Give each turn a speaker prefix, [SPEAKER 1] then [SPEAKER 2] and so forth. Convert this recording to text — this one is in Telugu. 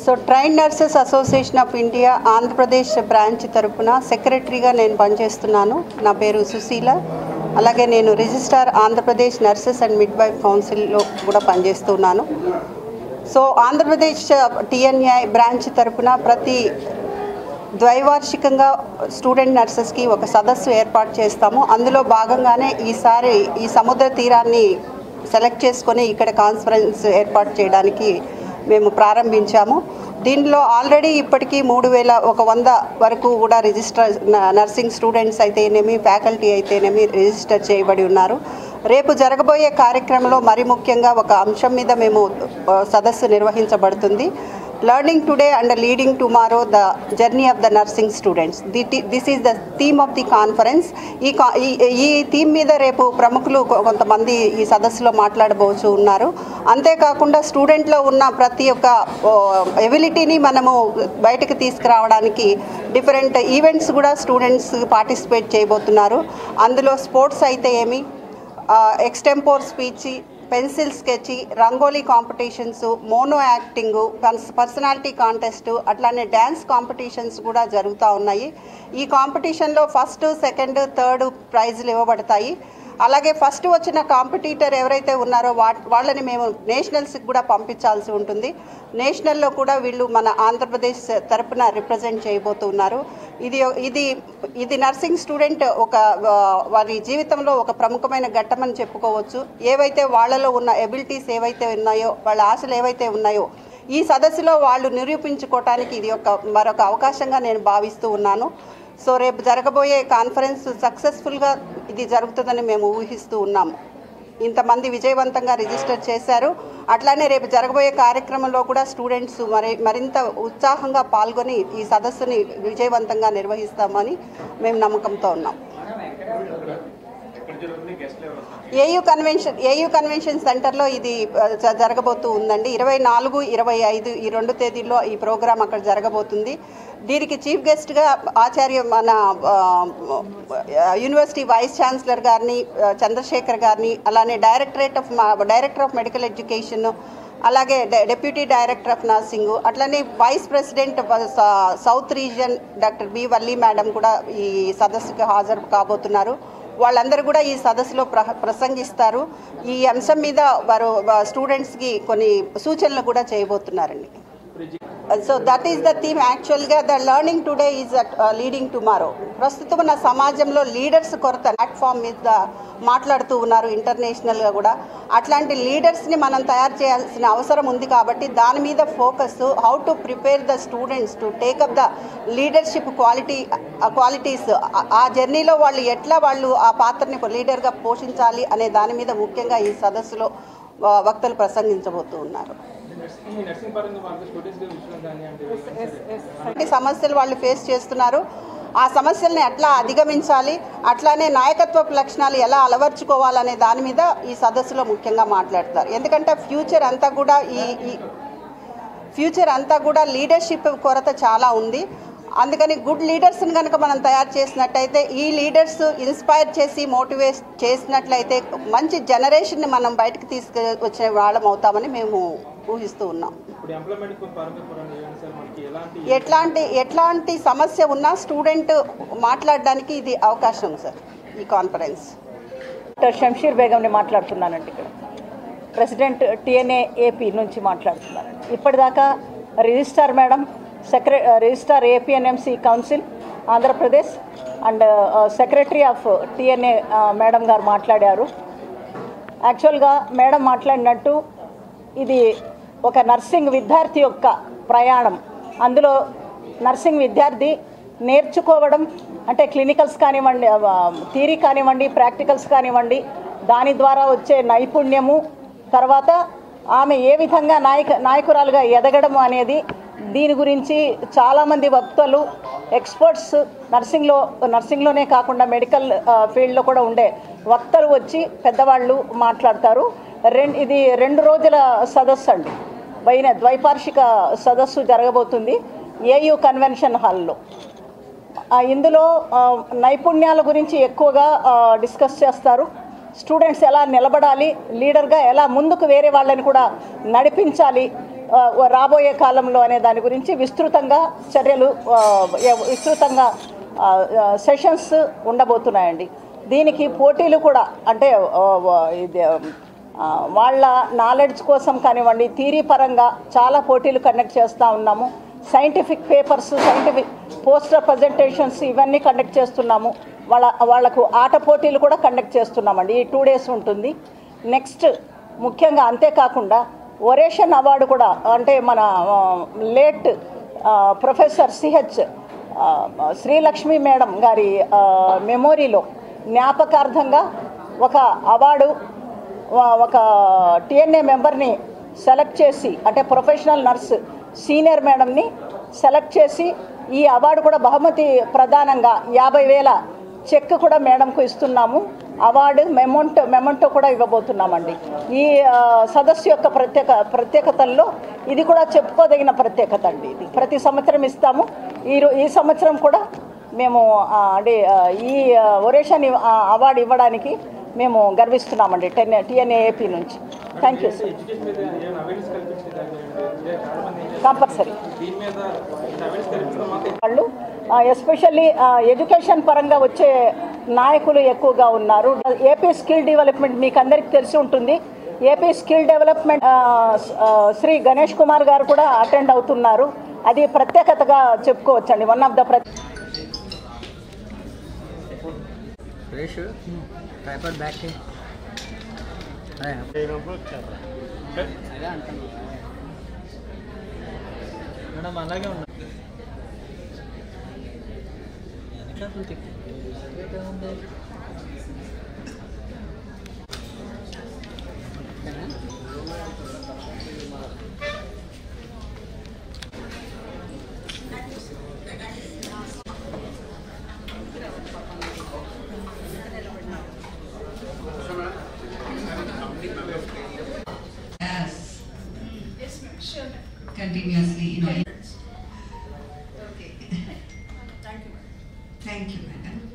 [SPEAKER 1] So train nurses association of India Andhra Pradesh branch తరపున సెక్రటరీగా నేను పనిచేస్తున్నాను. నా పేరు సుశీల. అలాగే నేను registrar Andhra Pradesh nurses and midwife కౌన్సిల్లో కూడా పనిచేస్తున్నాను. సో ఆంధ్రప్రదేశ్ టీఎన్ఏ బ్రాంచ్ తరపున ప్రతి ద్వైవార్షికంగా స్టూడెంట్ నర్సెస్కి ఒక సదస్సు ఏర్పాటు చేస్తాము. అందులో భాగంగానే ఈసారి ఈ సముద్ర తీరాన్ని సెలెక్ట్ చేసుకొని ఇక్కడ కాన్ఫరెన్స్ ఏర్పాటు చేయడానికి మేము ప్రారంభించాము. దీనిలో ఆల్రెడీ ఇప్పటికీ 3100 వరకు కూడా రిజిస్టర్ నర్సింగ్ స్టూడెంట్స్ అయితేనేమి, ఫ్యాకల్టీ అయితేనేమి రిజిస్టర్ చేయబడి ఉన్నారు. రేపు జరగబోయే కార్యక్రమంలో మరి ముఖ్యంగా ఒక అంశం మీద మేము సదస్సు నిర్వహించబడుతుంది. Learning today and leading tomorrow the journey of the nursing students. This is the theme of the conference. ఈ థీమ్ మీద రేపు ప్రముఖులు కొంతమంది ఈ సదస్సులో మాట్లాడబోచు ఉన్నారు. అంతేకాకుండా స్టూడెంట్లో ఉన్న ప్రతి ఒక్క ఎబిలిటీని మనము బయటకు తీసుకురావడానికి డిఫరెంట్ ఈవెంట్స్ కూడా స్టూడెంట్స్ పార్టిసిపేట్ చేయబోతున్నారు. అందులో స్పోర్ట్స్ అయితే ఏమి, extempore speech, pencil sketch, rangoli competitions, mono acting, personality contest, అట్లానే డ్యాన్స్ కాంపిటీషన్స్ కూడా జరుగుతూ ఉన్నాయి. ఈ కాంపిటీషన్లో ఫస్ట్, సెకండ్, థర్డ్ ప్రైజులు ఇవ్వబడతాయి. అలాగే ఫస్ట్ వచ్చిన కాంపిటీటర్ ఎవరైతే ఉన్నారో వాళ్ళని మేము నేషనల్స్కి కూడా పంపించాల్సి ఉంటుంది. నేషనల్లో కూడా వీళ్ళు మన ఆంధ్రప్రదేశ్ తరపున రిప్రజెంట్ చేయబోతున్నారు. ఇది నర్సింగ్ స్టూడెంట్ వారి జీవితంలో ఒక ప్రముఖమైన ఘట్టమని చెప్పుకోవచ్చు. ఏవైతే వాళ్ళలో ఉన్న ఎబిలిటీస్ ఏవైతే ఉన్నాయో, వాళ్ళ ఆశలు ఏవైతే ఉన్నాయో, ఈ సదస్సులో వాళ్ళు నిరూపించుకోవటానికి ఇది మరొక అవకాశంగా నేను భావిస్తూ ఉన్నాను. సో రేపు జరగబోయే కాన్ఫరెన్స్ సక్సెస్ఫుల్గా ఇది జరుగుతుందని మేము ఊహిస్తూ ఉన్నాము. ఇంతమంది విజయవంతంగా రిజిస్టర్ చేశారు. అట్లానే రేపు జరగబోయే కార్యక్రమంలో కూడా స్టూడెంట్స్ మరింత ఉత్సాహంగా పాల్గొని ఈ సదస్సుని విజయవంతంగా నిర్వహిస్తామని మేము నమ్మకంతో ఉన్నాం. ఏయూ కన్వెన్షన్ సెంటర్లో ఇది జరగబోతూ ఉందండి. 24, 25 ఈ 2 తేదీల్లో ఈ ప్రోగ్రాం అక్కడ జరగబోతుంది. దీనికి చీఫ్ గెస్ట్గా మన యూనివర్సిటీ వైస్ ఛాన్సలర్ గారిని, చంద్రశేఖర్ గారిని, అలానే డైరెక్టర్ ఆఫ్ మెడికల్ ఎడ్యుకేషన్, అలాగే డిప్యూటీ డైరెక్టర్ ఆఫ్ నర్సింగ్, అట్లనే vice president south region doctor B Valli madam కూడా ఈ సదస్సుకు హాజరు కాబోతున్నారు. వాళ్ళందరూ కూడా ఈ సదస్సులో ప్రసంగిస్తారు. ఈ అంశం మీద వారు స్టూడెంట్స్కి కొన్ని సూచనలు కూడా చేయబోతున్నారండి. So that is the theme. యాక్చువల్గా the learning today is leading tomorrow. ప్రస్తుతం ఉన్న సమాజంలో లీడర్స్ కొరత ప్లాట్ఫామ్ మీద మాట్లాడుతూ ఉన్నారు ఇంటర్నేషనల్గా కూడా. అట్లాంటి లీడర్స్ని మనం తయారు చేయాల్సిన అవసరం ఉంది. కాబట్టి దాని మీద focus, how to prepare the students to take up the leadership qualities. ఆ జర్నీలో వాళ్ళు ఆ పాత్రని లీడర్గా పోషించాలి అనే దాని మీద ముఖ్యంగా ఈ సదస్సులో వక్తలు ప్రసంగించబోతూ ఉన్నారు. సమస్యలు వాళ్ళు ఫేస్ చేస్తున్నారు. ఆ సమస్యల్ని ఎట్లా అధిగమించాలి, అట్లానే నాయకత్వపు లక్షణాలు ఎలా అలవర్చుకోవాలనే దాని మీద ఈ సదస్సులో ముఖ్యంగా మాట్లాడతారు. ఎందుకంటే ఫ్యూచర్ అంతా కూడా లీడర్షిప్ కొరత చాలా ఉంది. అందుకని గుడ్ లీడర్స్ని కనుక మనం తయారు చేసినట్టయితే, ఈ లీడర్స్ ఇన్స్పైర్ చేసి మోటివేట్ చేసినట్లయితే మంచి జనరేషన్ని మనం బయటకు తీసుకొచ్చే వాళ్ళం అవుతామని మేము ఊహిస్తూ ఉన్నాం. ఎట్లాంటి సమస్య ఉన్నా స్టూడెంట్ మాట్లాడడానికి ఇది అవకాశం సార్ ఈ కాన్ఫరెన్స్.
[SPEAKER 2] డాక్టర్ షంషీర్ బేగంని మాట్లాడుతున్నానండి. ఇక్కడ ప్రెసిడెంట్ టీఎన్ఏ ఏపీ నుంచి మాట్లాడుతున్నానండి. ఇప్పటిదాకా registrar madam, registrar APNMC council Andhra Pradesh and secretary of TNA madam గారు మాట్లాడారు. యాక్చువల్గా మేడం మాట్లాడినట్టు ఇది ఒక నర్సింగ్ విద్యార్థి యొక్క ప్రయాణం. అందులో నర్సింగ్ విద్యార్థి నేర్చుకోవడం అంటే క్లినికల్స్ కానివ్వండి, థియరీ కానివ్వండి, ప్రాక్టికల్స్ కానివ్వండి, దాని ద్వారా వచ్చే నైపుణ్యము, తర్వాత ఆమె ఏ విధంగా నాయకురాలుగా ఎదగడం అనేది, దీని గురించి చాలామంది వక్తలు ఎక్స్పర్ట్స్ నర్సింగ్లోనే కాకుండా మెడికల్ ఫీల్డ్లో కూడా ఉండే వక్తలు వచ్చి పెద్దవాళ్ళు మాట్లాడతారు. ఇది 2 రోజుల సదస్సు అండి. ద్వైపాక్షిక సదస్సు జరగబోతుంది ఏయూ కన్వెన్షన్ హాల్లో. ఇందులో నైపుణ్యాల గురించి ఎక్కువగా డిస్కస్ చేస్తారు. స్టూడెంట్స్ ఎలా నిలబడాలి, లీడర్గా ఎలా ముందుకు వేరే వాళ్ళని కూడా నడిపించాలి రాబోయే కాలంలో అనే దాని గురించి విస్తృతంగా సెషన్స్ ఉండబోతున్నాయండి. దీనికి పోటీలు కూడా అంటే వాళ్ళ నాలెడ్జ్ కోసం కానివ్వండి, థియరీ పరంగా చాలా పోటీలు కండక్ట్ చేస్తూ ఉన్నాము. Scientific papers, scientific poster presentations ఇవన్నీ కండక్ట్ చేస్తున్నాము. వాళ్ళకు ఆట పోటీలు కూడా కండక్ట్ చేస్తున్నామండి. ఈ 2 days ఉంటుంది. నెక్స్ట్ ముఖ్యంగా అంతేకాకుండా ఒరేషన్ అవార్డు కూడా అంటే మన late professor CH Srilakshmi madam గారి మెమోరీలో జ్ఞాపకార్థంగా ఒక అవార్డు ఒక టిఎన్ఏ మెంబర్ని సెలెక్ట్ చేసి అంటే ప్రొఫెషనల్ నర్స్ సీనియర్ మేడంని సెలెక్ట్ చేసి ఈ అవార్డు కూడా బహుమతి ప్రధానంగా 50,000 చెక్ కూడా మేడంకు ఇస్తున్నాము. అవార్డు మెమోంటో కూడా ఇవ్వబోతున్నామండి. ఈ సదస్సు యొక్క ప్రత్యేకతల్లో ఇది కూడా చెప్పుకోదగిన ప్రత్యేకత అండి. ఇది ప్రతి సంవత్సరం ఇస్తాము. ఈ సంవత్సరం కూడా మేము అంటే ఈ ఒరేషన్ అవార్డు ఇవ్వడానికి మేము గర్విస్తున్నామండి టిఎన్ఏ ఏపీ నుంచి. Thank you sir. కంపల్సరీ వాళ్ళు ఎస్పెషల్లీ ఎడ్యుకేషన్ పరంగా వచ్చే నాయకులు ఎక్కువగా ఉన్నారు. ఏపీ స్కిల్ డెవలప్మెంట్ మీకు అందరికీ తెలిసి ఉంటుంది. AP skill development Shri Ganesh Kumar garu కూడా అటెండ్ అవుతున్నారు. అది ప్రత్యేకతగా చెప్పుకోవచ్చండి. వన్ ఆఫ్ ద
[SPEAKER 3] అలాగే ఉన్నా
[SPEAKER 4] continuously, you know. Okay. Thank you, madam.